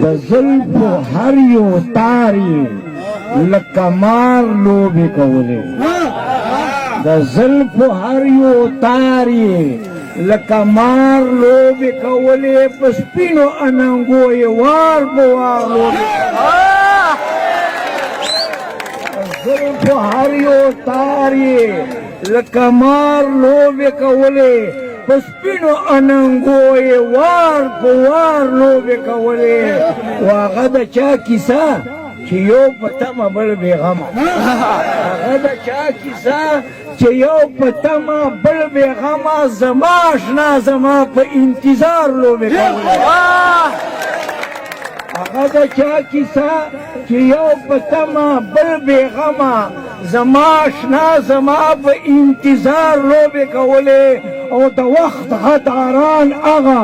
د زلفو هر یو تار یې لکه مار لوبې کولې د زلفو هر یو تار یې لکه مار لوبې کولې په سپینو اننګو یې وار په وار لوبې زلفو هر یو تار یې لکه مار لوبې کولې په سپینو اننګو یې وار په وار لوبې کولې و هغه د چا کیسه چې یو په تمه بل بېغمه هغه د چا کیسه چې یو په تمه بل بېغمه زما اشنا زما په انتظار لوبې کولې هغه د چا کیسه چې یو په تمه بل بېغمه زما اشنا زما په انتظار لوبې کولې او د وخت غداران هغه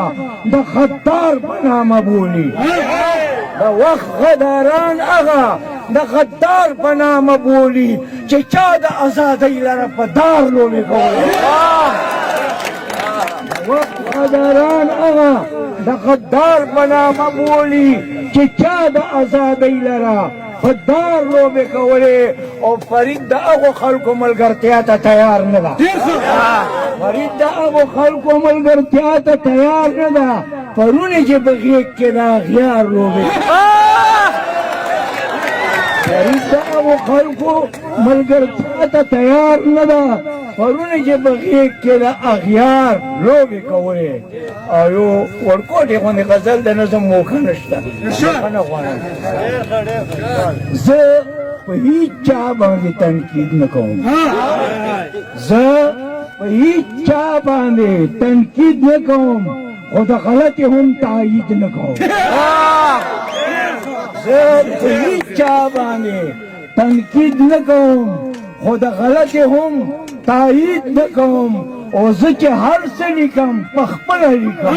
د غدار په نامه بولي د وخت غداران هغه د غدار په نامه بولي چې چا د ازادۍ لره په دار لوبې کولې د وخت غداران هغه د غدار په نامه بولي چې چا د ازادۍ لره په دار لوبې کولې او فرید د هغو خلکو ملګرتیا ته تیار نه ده فرید د هغو خلکو ملګرتیا ته تیار نه ده پرونې چې په غېږ کې د اغیار لوبې فرید د هغو خلکو ملګرتیا ته تیار نه ده پرونې چې په غېږ کې د اغیار لوبې کولې او یو ورکوټې غوندې غزل د نظم موقع نشته موقع نه غواړم زه په هیچ چا باندې تنقید نه کوم زه په هیچ چا باندې تنقید نه کوم خو د غلطې هم تایید نه کوم زه په هیچ چا باندې تنقید نه کوم خو د غلطې هم تایید نه کوم او زه چې هر څه لیکم په خپله لیکم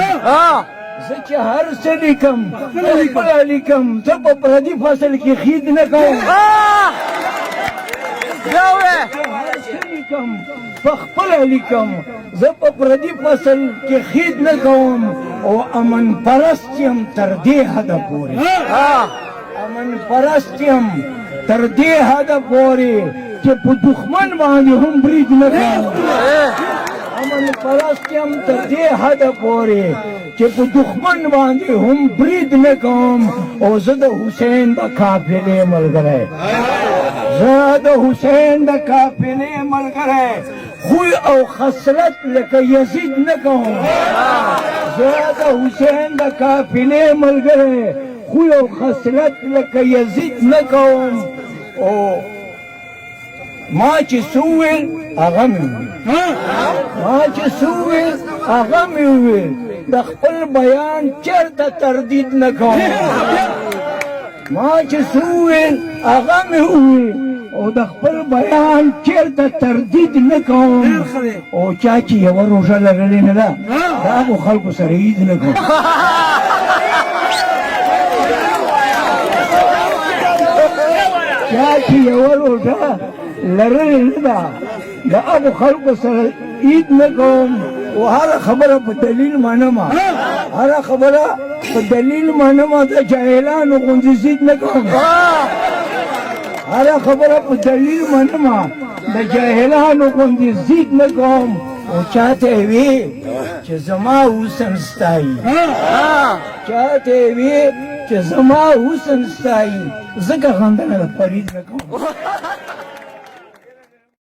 زه چې هر څه لیکم په خپله لیکم زه په پردي فصل کې خید نه کوم په خپله لیکم زه په پردي فصل کې خید نه کوم او امن پرست یم تر دې حده پورې امن پرست یم تر دې حده پورې چې په دښمن باندې هم برید نه کوم امن پرست یم تر دې حده پورې چې په دښمن باندې هم برید نه کوم او زه د حسین د قافلې ملګری زه د حسین د قافلې ملګری خوی او خصلت لکه یزید نه کوم زه د حسین د قافلې ملګری خوی او خصلت لکه یزید نه کوم او ما چې څه وویل هغه مې وویل ما چې څه وویل هغه مې وویل د خپل بیان چېرته تردید نه کوم ما چې څه وویل هغه مې وویل او د خپل بیان چېرته تردید نه کوم او چا چې یوه روژه لرلې نه ده د هغو خلکو سره عید نه کوم چا چې یوه روژه لرلې نه ده د هغو خلکو سره عید نه کوم او هره خبره په دلیل منم هره خبره په دلیل منم د جاهلانو غوندې ضد نه کوم هره خبره په دلیل منم د جاهلانو غوندې ضد نه کوم او چاته وي چې زما حسن ستایي چاته وي چې زما حسن ستایي ځکه خندنه د فرید نه کوم